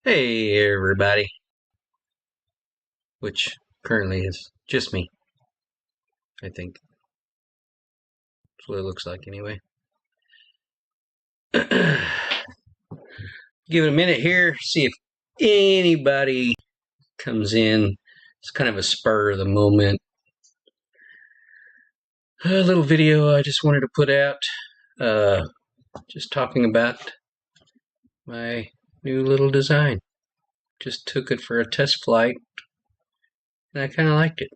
Hey everybody, which currently is just me, I think. That's what it looks like anyway. Give it a minute here, see if anybody comes in. It's kind of a spur of the moment. A little video I just wanted to put out, just talking about my new little design. Just took it for a test flight, and I kind of liked it.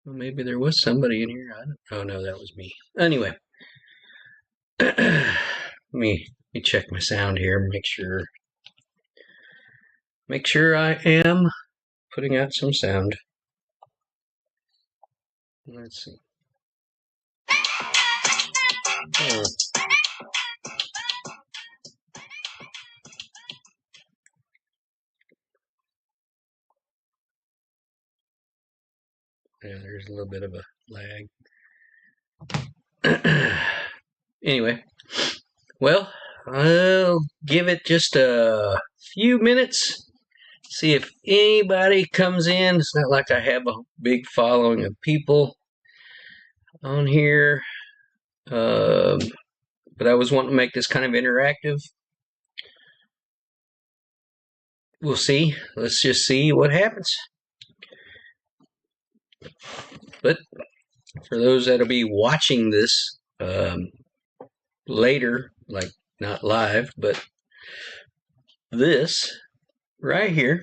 Well, maybe there was somebody in here. Oh no, that was me. Anyway, let me check my sound here. Make sure I am putting out some sound. Let's see. Oh. Yeah, there's a little bit of a lag. Anyway, well, I'll give it just a few minutes. See if anybody comes in. It's not like I have a big following of people on here. But I was wanting to make this kind of interactive. We'll see. Let's just see what happens. But for those that'll be watching this later, like not live, but this right here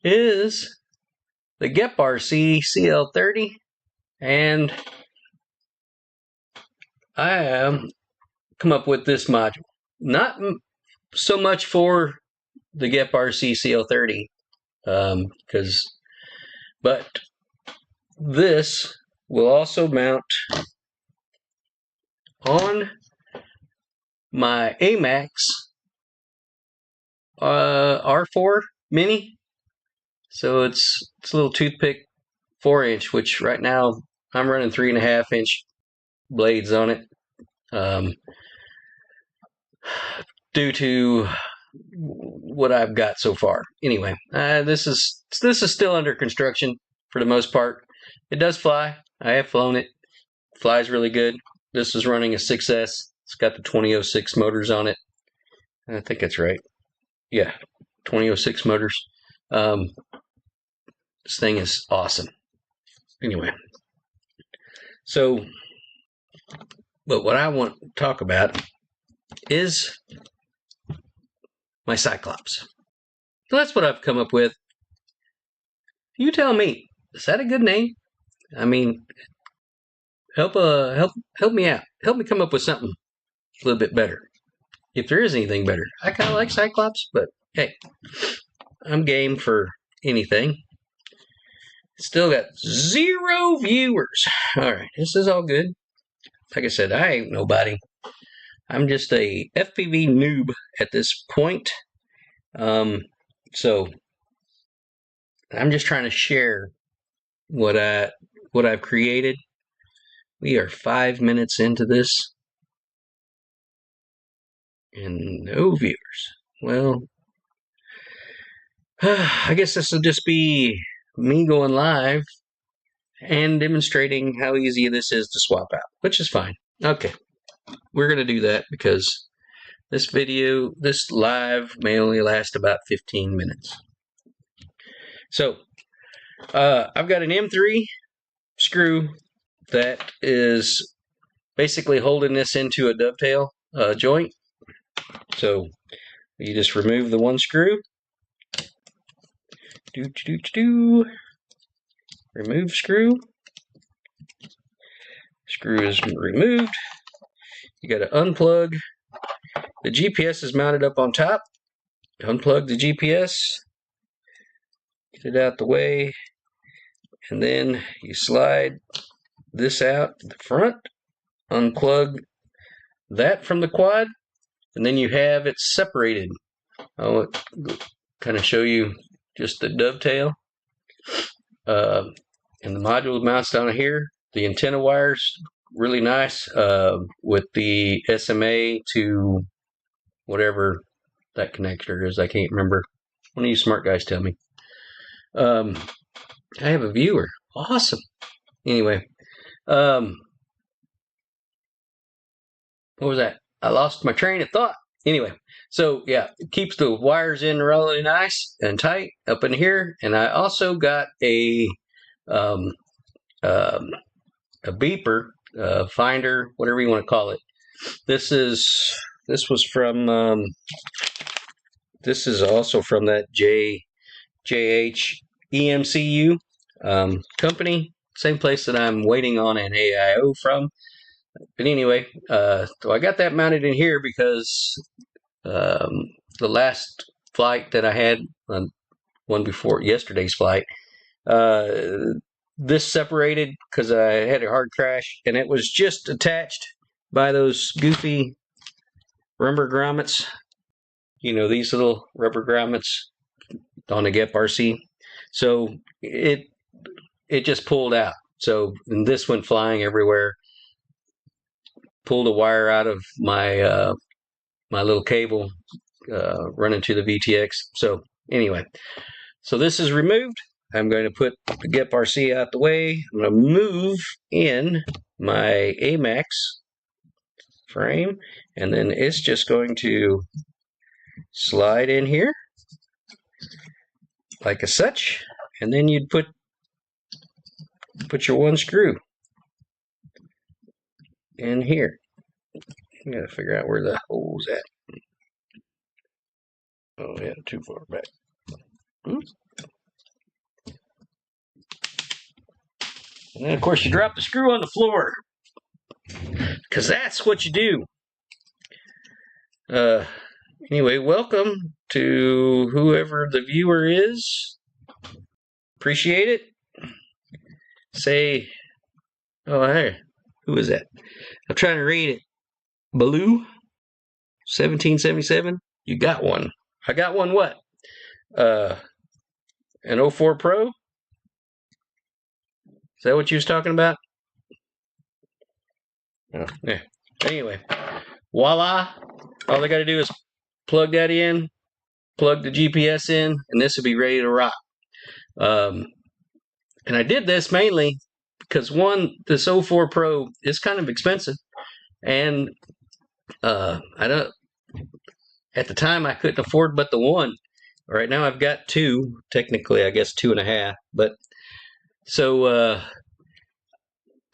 is the GEP RC CL30, and I come up with this module. Not so much for the GEP RC CL30, but this will also mount on my AMAX R4 Mini. So it's a little toothpick 4-inch, which right now I'm running 3.5-inch blades on it, due to what I've got so far. Anyway, this is still under construction for the most part. It does fly. I have flown it. Flies really good. This is running a 6S. It's got the 2006 motors on it. I think that's right. Yeah, 2006 motors. This thing is awesome. Anyway, so, but what I want to talk about is my Cyclops. So that's what I've come up with. You tell me, is that a good name? I mean, help me out. Help me come up with something a little bit better, if there is anything better. I kind of like Cyclops, but hey, I'm game for anything. Still got 0 viewers. All right, this is all good. Like I said, I ain't nobody. I'm just a FPV noob at this point. So I'm just trying to share what I've created. We are 5 minutes into this, and no viewers. Well, I guess this will just be me going live and demonstrating how easy this is to swap out, which is fine. Okay, we're going to do that because this live may only last about 15 minutes. So, I've got an M3 screw that is basically holding this into a dovetail joint. So, you just remove the one screw. Remove screw. Screw is removed. You got to unplug. The GPS is mounted up on top. Unplug the GPS. Get it out the way. And then you slide this out the front. Unplug that from the quad. And then you have it separated. I'll kind of show you just the dovetail. And the module mounts down here. The antenna wires really nice with the SMA to whatever that connector is. I can't remember. One of you smart guys tell me. I have a viewer. Awesome. Anyway, what was that? I lost my train of thought. Anyway, so yeah, it keeps the wires in really nice and tight up in here. And I also got um, um, a beeper, finder, whatever you want to call it. This was from this is also from that JH EMCU company, same place that I'm waiting on an AIO from. But anyway, so I got that mounted in here because the last flight that I had, one before yesterday's flight, uh, this separated because I had a hard crash, and it was just attached by those goofy rubber grommets. You know, these little rubber grommets on the GEP RC. So it just pulled out. So and this went flying everywhere. Pulled a wire out of my my little cable running to the VTX. So anyway, so this is removed. I'm going to put the GEP RC out the way. I'm going to move in my AMAX frame, and then it's just going to slide in here like as such, and then you'd put your one screw in here. I gotta figure out where the hole's at. Oh yeah, too far back. And then of course you drop the screw on the floor, because that's what you do. Anyway, welcome to whoever the viewer is. Appreciate it. Say, oh hey, who is that? I'm trying to read it. Baloo, 1777. You got one. I got one. What? An 04 Pro. Is that what you was talking about? Oh, yeah. Anyway, voila. All they got to do is plug that in, plug the GPS in, and this will be ready to rock. And I did this mainly because one, this 04 Pro is kind of expensive, and I don't. At the time, I couldn't afford but the one. Right now, I've got two. Technically, I guess 2.5. But so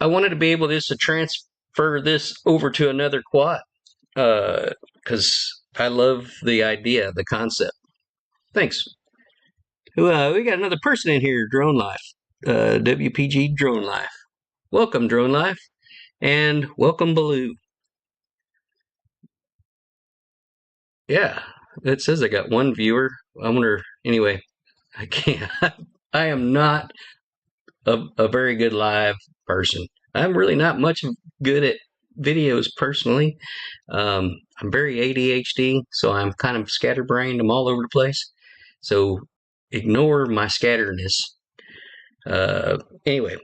I wanted to be able just to transfer this over to another quad because I love the idea, the concept. Thanks. We got another person in here, Drone Life, WPG Drone Life. Welcome, Drone Life, and welcome, Baloo. Yeah, it says I got one viewer. I wonder. Anyway, I can't. I am not a very good live person. I'm really not much good at videos personally. I'm very ADHD, so I'm kind of scatterbrained. I'm all over the place. So ignore my scatterness. Anyway,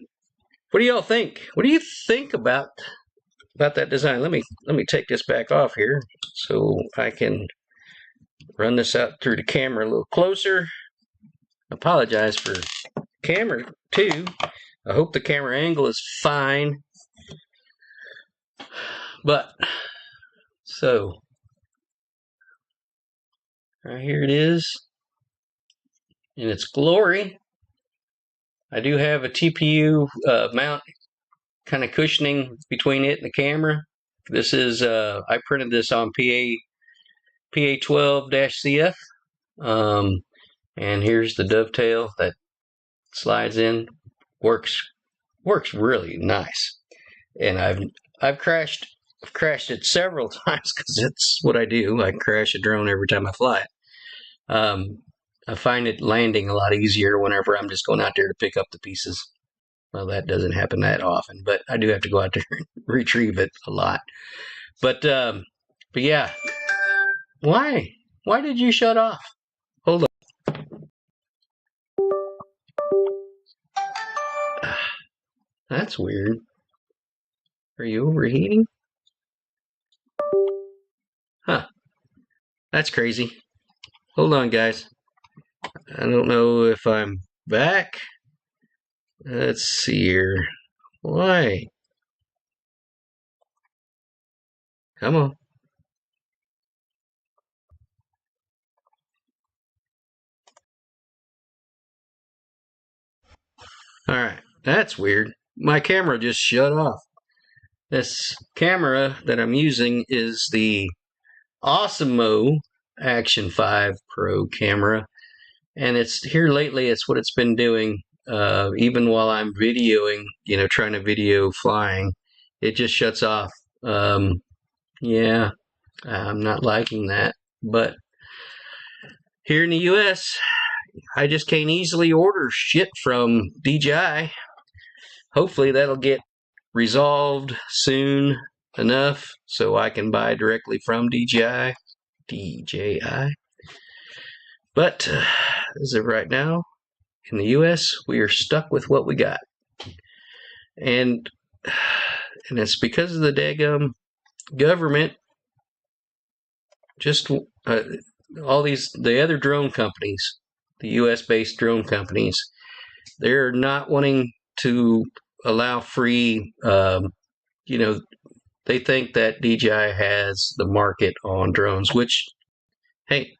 what do y'all think? What do you think about that design? Let me take this back off here so I can run this out through the camera a little closer. Apologize for camera too. I hope the camera angle is fine. But so right here it is in its glory. I do have a TPU mount kind of cushioning between it and the camera. This is I printed this on PA12-CF, and here's the dovetail that slides in. Works really nice. And I've crashed it several times because it's what I do. I crash a drone every time I fly it. I find it landing a lot easier whenever I'm just going out there to pick up the pieces. Well, that doesn't happen that often, but I do have to go out there and retrieve it a lot. But yeah, why did you shut off? Hold on. That's weird. Are you overheating? Huh. That's crazy. Hold on, guys. I don't know if I'm back. Let's see here. Why? Come on. Alright. That's weird. My camera just shut off. This camera that I'm using is the Osmo Action 5 Pro camera. And it's here lately, it's what it's been doing. Even while I'm videoing, trying to video flying, it just shuts off. Yeah, I'm not liking that. But here in the US, I just can't easily order shit from DJI. Hopefully that'll get resolved soon enough so I can buy directly from DJI. But as of right now, in the US, we are stuck with what we got. And it's because of the daggum government. Just all the other drone companies, the US-based drone companies, they're not wanting to allow free. They think that DJI has the market on drones, which, hey,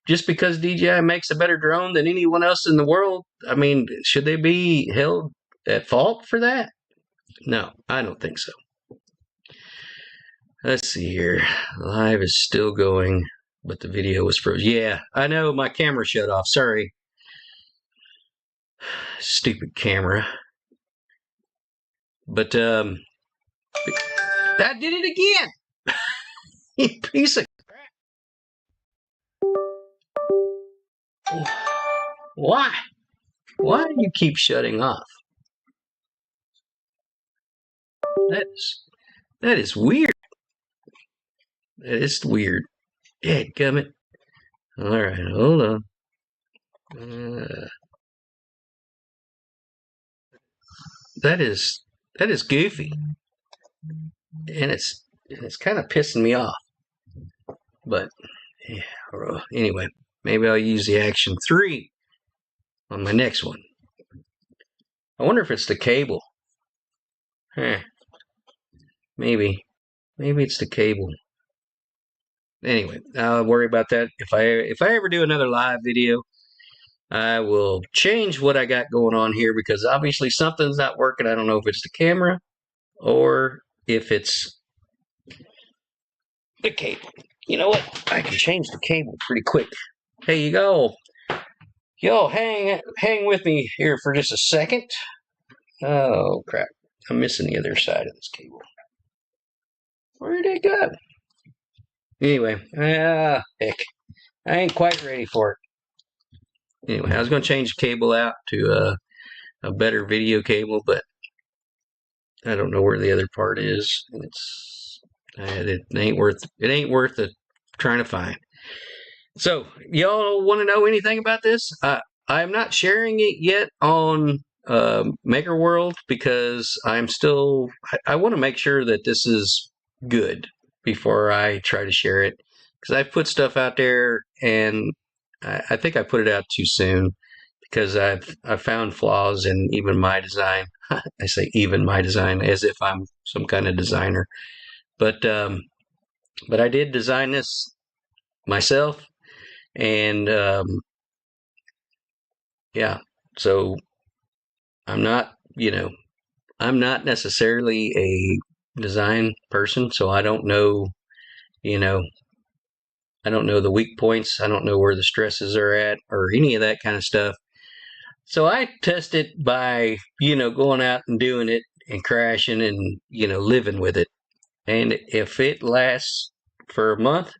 just because DJI makes a better drone than anyone else in the world, I mean, should they be held at fault for that? No, I don't think so. Let's see here. Live is still going, but the video was frozen. Yeah, I know my camera shut off. Sorry. Stupid camera. But I did it again. You piece of crap. Why? Why do you keep shutting off? That is weird. That is weird. Dadgummit. All right, hold on. That is goofy, and it's kind of pissing me off. But yeah, anyway, maybe I'll use the Action 3 on my next one. I wonder if it's the cable. Maybe it's the cable. Anyway, I'll worry about that if I ever do another live video. I will change what I got going on here because obviously something's not working. I don't know if it's the camera or if it's the cable. You know what? I can change the cable pretty quick. Hey, you go. Yo, hang with me here for just a second. Oh, crap. I'm missing the other side of this cable. Where'd it go? Anyway, heck. I ain't quite ready for it. Anyway, I was going to change the cable out to a better video cable, but I don't know where the other part is. It ain't worth it trying to find. So, y'all want to know anything about this? I'm not sharing it yet on Maker World because I want to make sure that this is good before I try to share it. Because I've put stuff out there and I think I put it out too soon because I've found flaws in even my design. I say even my design as if I'm some kind of designer. But I did design this myself, and yeah. So I'm not necessarily a design person, so I don't know. I don't know the weak points. I don't know where the stresses are at or any of that kind of stuff. So I test it by, going out and doing it and crashing and, living with it. And if it lasts for a month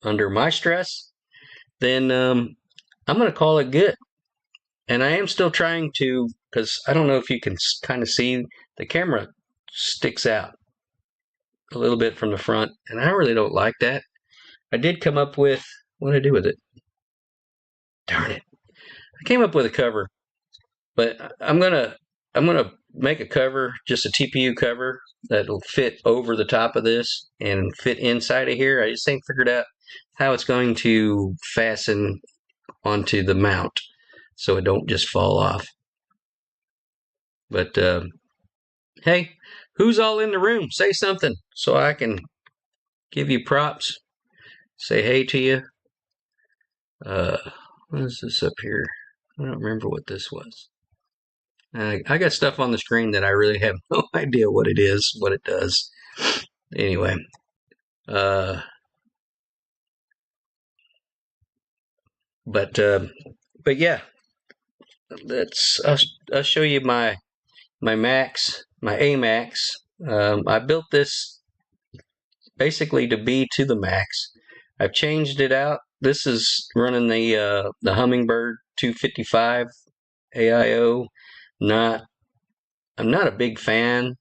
under my stress, then I'm going to call it good. And I am still trying to, because I don't know if you can kind of see, the camera sticks out a little bit from the front. And I really don't like that. I did come up with, what did I do with it? Darn it. I came up with a cover, but I'm gonna I'm going to make a cover, just a TPU cover that'll fit over the top of this and fit inside of here. I just ain't figured out how it's going to fasten onto the mount so it don't just fall off. But hey, who's all in the room? Say something so I can give you props. Say hey to you. What is this up here? I don't remember what this was. I got stuff on the screen that I really have no idea what it is, what it does. Anyway, but yeah, I'll show you my Max, my AMAX. I built this basically to be to the max. I've changed it out. This is running the Hummingbird 255 AIO. I'm not a big fan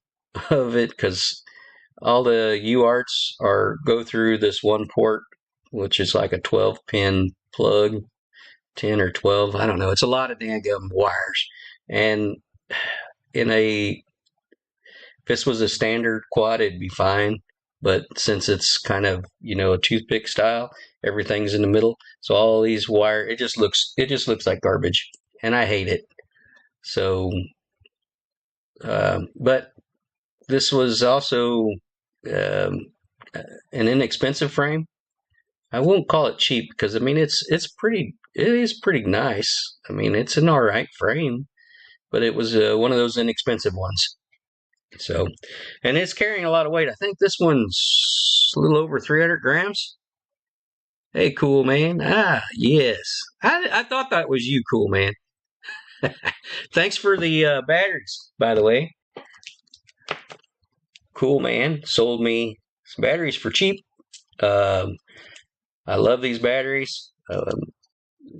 of it because all the UARTs go through this one port, which is like a 12-pin plug, 10 or 12. I don't know. It's a lot of dang wires. And if this was a standard quad, it'd be fine. But since it's kind of, a toothpick style, everything's in the middle. So all these wires, it just looks like garbage, and I hate it. So, but this was also an inexpensive frame. I won't call it cheap because it is pretty nice. It's an all right frame, but it was one of those inexpensive ones. So, and it's carrying a lot of weight. I think this one's a little over 300 grams. Hey, cool man. Ah, yes. I thought that was you, cool man. Thanks for the batteries, by the way. Cool man sold me some batteries for cheap. I love these batteries.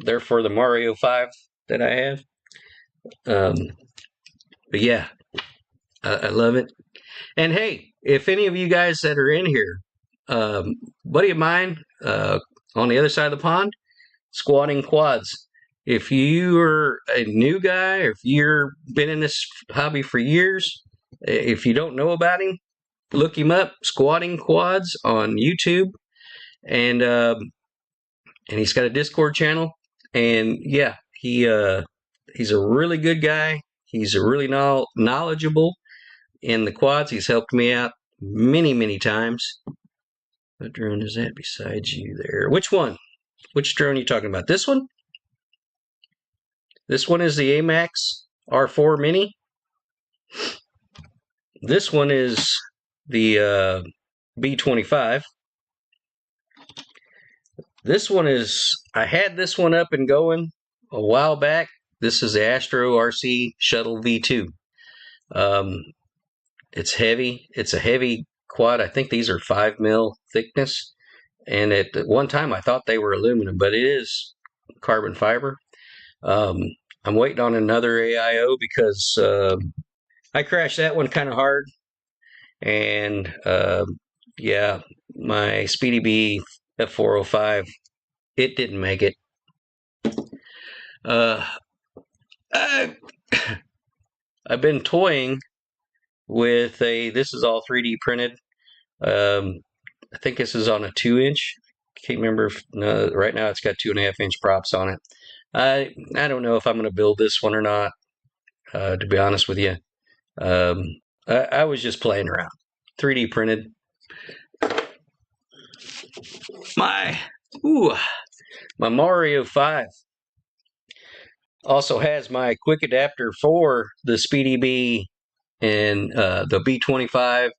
They're for the Mario 5 that I have. But yeah, I love it. And hey, if any of you guys that are in here, buddy of mine on the other side of the pond, squatting quads. If you're a new guy, or if you've been in this hobby for years, if you don't know about him, look him up, Squatting Quads on YouTube, and he's got a Discord channel. And yeah, he's a really good guy. He's a really knowledgeable in the quads. He's helped me out many times. What drone is that besides you there? Which one? Which drone are you talking about? This one? This one is the AMAX R4 Mini. This one is the B25. This one I had this one up and going a while back. This is the Astro RC Shuttle V2. It's heavy. It's a heavy quad. I think these are 5 mil thickness. And at one time I thought they were aluminum, but it is carbon fiber. I'm waiting on another AIO because I crashed that one kind of hard. And yeah, my Speedy B F405, it didn't make it. I've been toying with this is all 3D printed. I think this is on a 2-inch. Can't remember no, right now it's got 2.5-inch props on it. I don't know if I'm going to build this one or not, to be honest with you. I was just playing around. 3D printed. My Mario 5 also has my quick adapter for the Speedy B and the B25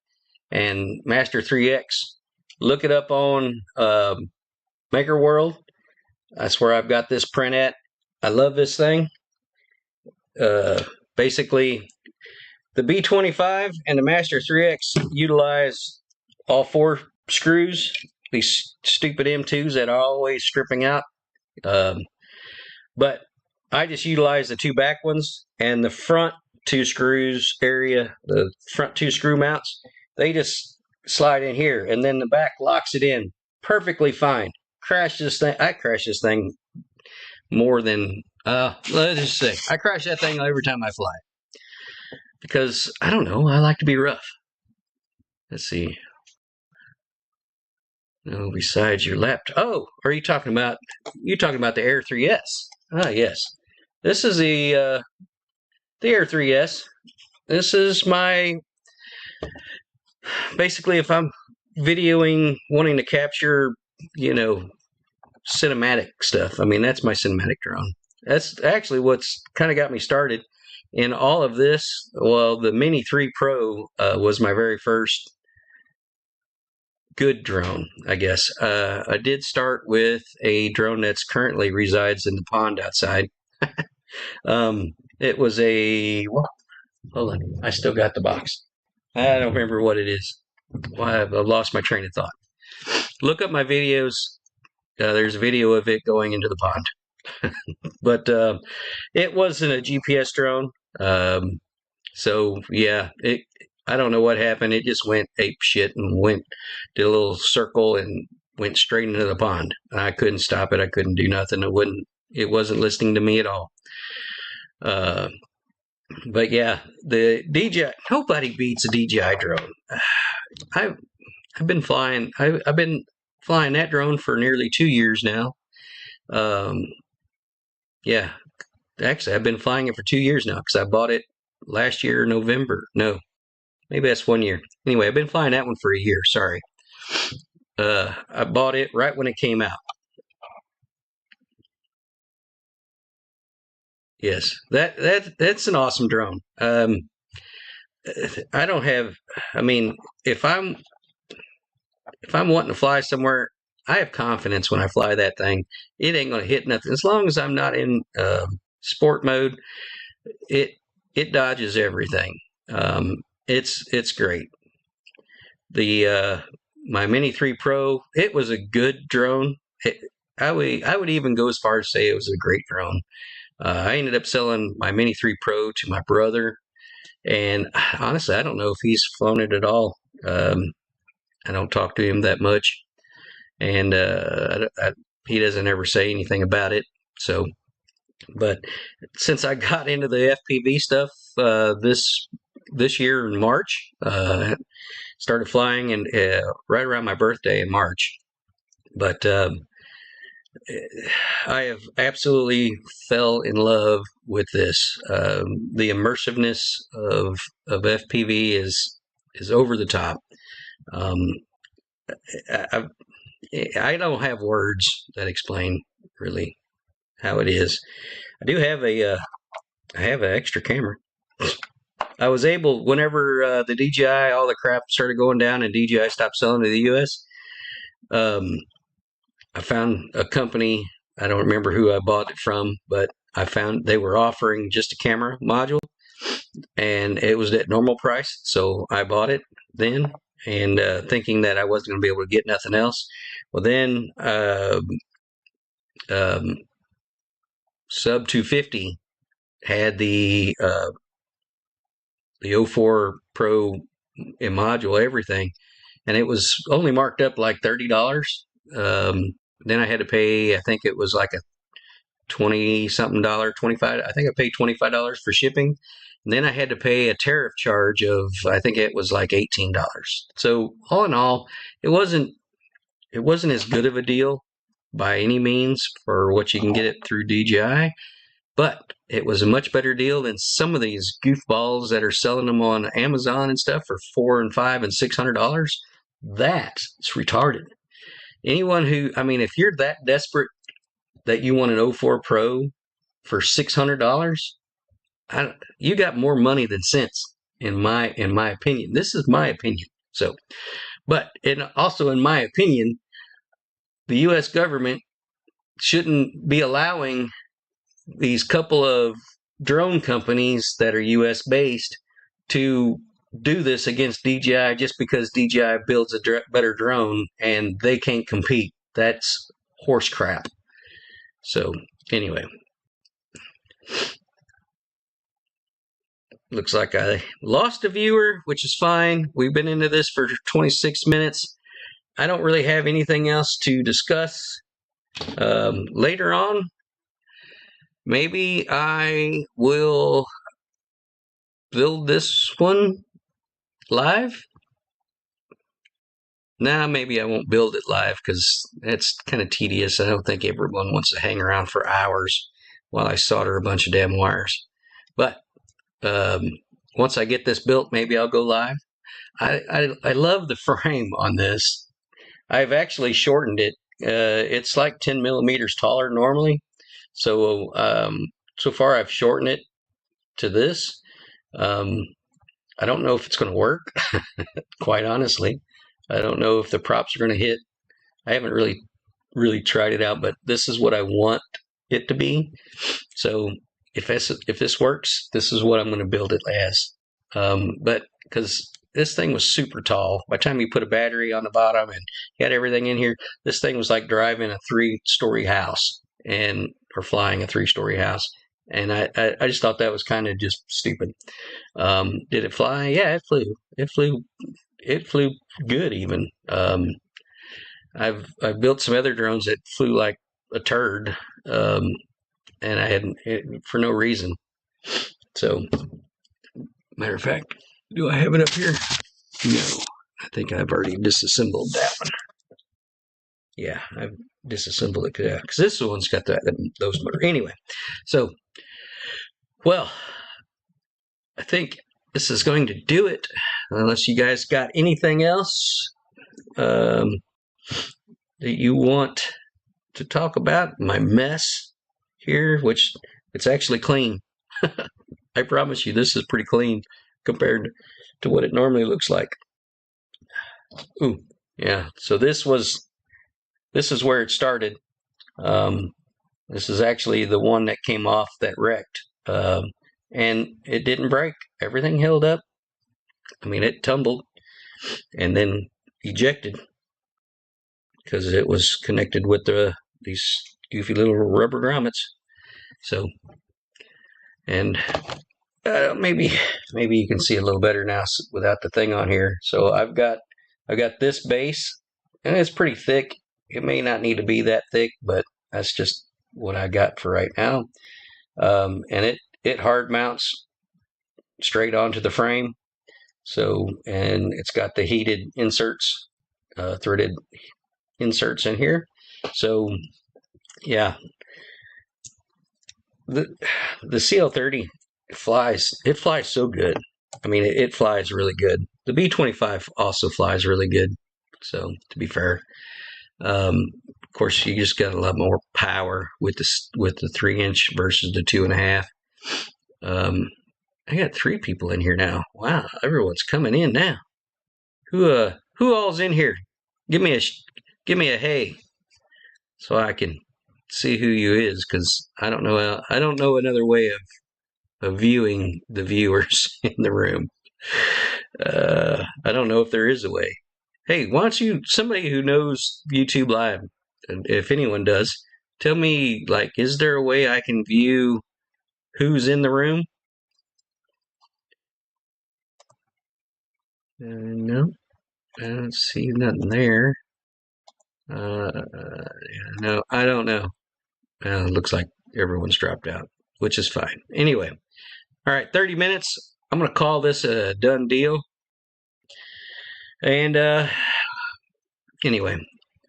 and Master 3X. Look it up on Maker World. That's where I've got this print at. I love this thing. Basically, the B25 and the Master 3X utilize all 4 screws. These stupid M2s that are always stripping out. But I just utilize the 2 back ones and the front 2 screws area, the front 2 screw mounts. They just slide in here, and then the back locks it in perfectly fine. I crash this thing more than let's just say I crash that thing every time I fly. because I don't know, I like to be rough. Let's see. No, besides your laptop. Oh, are you talking about the Air 3S? Ah, yes. This is the Air 3S. This is my basically if I'm videoing, wanting to capture, you know, cinematic stuff. I mean, that's my cinematic drone. That's actually what's kind of got me started in all of this. Well, the Mini 3 Pro was my very first good drone, I guess. I did start with a drone that's currently resides in the pond outside. It was a, hold on, I still got the box. I don't remember what it is. Well, I've lost my train of thought. Look up my videos. There's a video of it going into the pond. But it wasn't a GPS drone. So yeah, I don't know what happened. It just went ape shit and did a little circle and went straight into the pond. I couldn't stop it. I couldn't do nothing. It wasn't listening to me at all. But yeah, the DJI, nobody beats a DJI drone. I've been flying. I've been flying that drone for nearly 2 years now. Yeah, actually, I've been flying it for 2 years now because I bought it last year, November. No, maybe that's 1 year. Anyway, I've been flying that one for a year. Sorry. I bought it right when it came out. Yes, that's an awesome drone. I don't have. I mean, if I'm wanting to fly somewhere, I have confidence when I fly that thing. It ain't gonna hit nothing as long as I'm not in sport mode. It dodges everything. It's great. The my Mini 3 Pro, it was a good drone. I would even go as far as say it was a great drone. I ended up selling my Mini 3 Pro to my brother, and honestly, I don't know if he's flown it at all. I don't talk to him that much, and he doesn't ever say anything about it. So, but since I got into the FPV stuff this year in March, started flying and right around my birthday in March. But I have absolutely fell in love with this. The immersiveness of FPV is over the top. I, I don't have words that explain really how it is. I do have I have an extra camera. I was able whenever the DJI all the crap started going down and DJI stopped selling to the U.S. I found a company. I don't remember who I bought it from, but I found they were offering just a camera module, and it was at normal price. So I bought it then, and thinking that I wasn't going to be able to get nothing else. Well, then Sub 250 had the 04 Pro module, everything, and it was only marked up like $30. Then I had to pay, I think it was like a 20 something dollar, 25. I think I paid $25 for shipping. And then I had to pay a tariff charge of, I think it was like $18. So all in all, it wasn't as good of a deal by any means for what you can get it through DJI, but it was a much better deal than some of these goofballs that are selling them on Amazon and stuff for $400 and $500 and $600. That's retarded. Anyone who, I mean, if you're that desperate that you want an 04 Pro for $600, you got more money than sense, in my opinion. This is my opinion. So, but also in my opinion, the U.S. government shouldn't be allowing these couple of drone companies that are U.S. based to do this against DJI just because DJI builds a better drone and they can't compete. That's horse crap. So anyway, looks like I lost a viewer, which is fine. We've been into this for 26 minutes. I don't really have anything else to discuss. Later on, maybe I will build this one live. Nah, maybe I won't build it live because it's kind of tedious. I don't think everyone wants to hang around for hours while I solder a bunch of damn wires. But um, once I get this built, maybe I'll go live. I love the frame on this. I've actually shortened it. It's like 10 millimeters taller normally. So so far I've shortened it to this. Um, I don't know if it's going to work, quite honestly. I don't know if the props are going to hit. I haven't really tried it out, but this is what I want it to be. So if this works, this is what I'm going to build it as. But because this thing was super tall, by the time you put a battery on the bottom and you had everything in here, this thing was like driving a 3-story house or flying a 3-story house. And I just thought that was kind of just stupid. Did it fly? Yeah, it flew. It flew good even. I've built some other drones that flew like a turd, and I had for no reason. So, matter of fact, do I have it up here? No, I think I've already disassembled that one. Yeah, I've disassembled it because this one's got those motor. Anyway, so well, I think this is going to do it. Unless you guys got anything else that you want to talk about, my mess here, which it's actually clean. I promise you, this is pretty clean compared to what it normally looks like. Ooh, yeah. So this is where it started. This is actually the one that came off that wrecked, and it didn't break. Everything held up. I mean, it tumbled and then ejected because it was connected with these goofy little rubber grommets. So, and maybe you can see a little better now without the thing on here. So I've got this base, and it's pretty thick. It may not need to be that thick, but that's just what I got for right now. And it hard mounts straight onto the frame. So, and it's got the heated inserts, threaded inserts in here. So, yeah, the CL30 flies. It flies so good. I mean, it flies really good. The B25 also flies really good. So, to be fair, of course, you just got a lot more power with the 3-inch versus the 2.5. I got 3 people in here now. Wow, everyone's coming in now. Who all's in here? Give me a hey, so I can see who you is, because I don't know another way of viewing the viewers in the room. I don't know if there is a way. Hey, why don't you, somebody who knows YouTube Live, if anyone does, tell me, like, is there a way I can view who's in the room? No, I don't see nothing there. No, I don't know. It looks like everyone's dropped out, which is fine. Anyway, all right, 30 minutes. I'm going to call this a done deal. And anyway,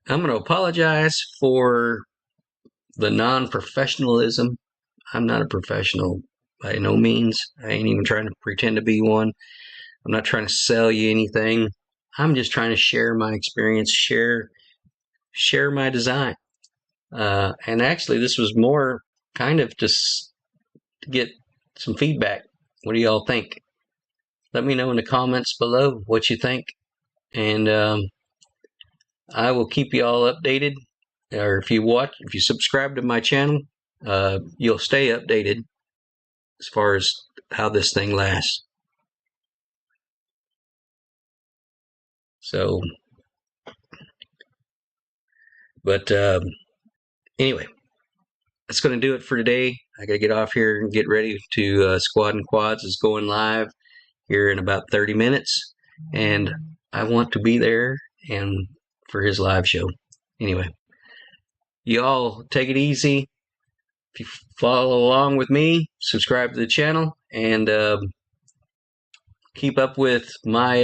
I'm going to apologize for the non-professionalism. I'm not a professional by no means. I ain't even trying to pretend to be one. I'm not trying to sell you anything. I'm just trying to share my experience, share my design. And actually, this was more kind of just to get some feedback. What do y'all think? Let me know in the comments below what you think. And I will keep you all updated. Or if you subscribe to my channel, you'll stay updated as far as how this thing lasts. So, but anyway, that's going to do it for today. I got to get off here and get ready to Squad and Quads is going live here in about 30 minutes. And I want to be there and for his live show. Anyway, you all take it easy. If you follow along with me, subscribe to the channel, and keep up with my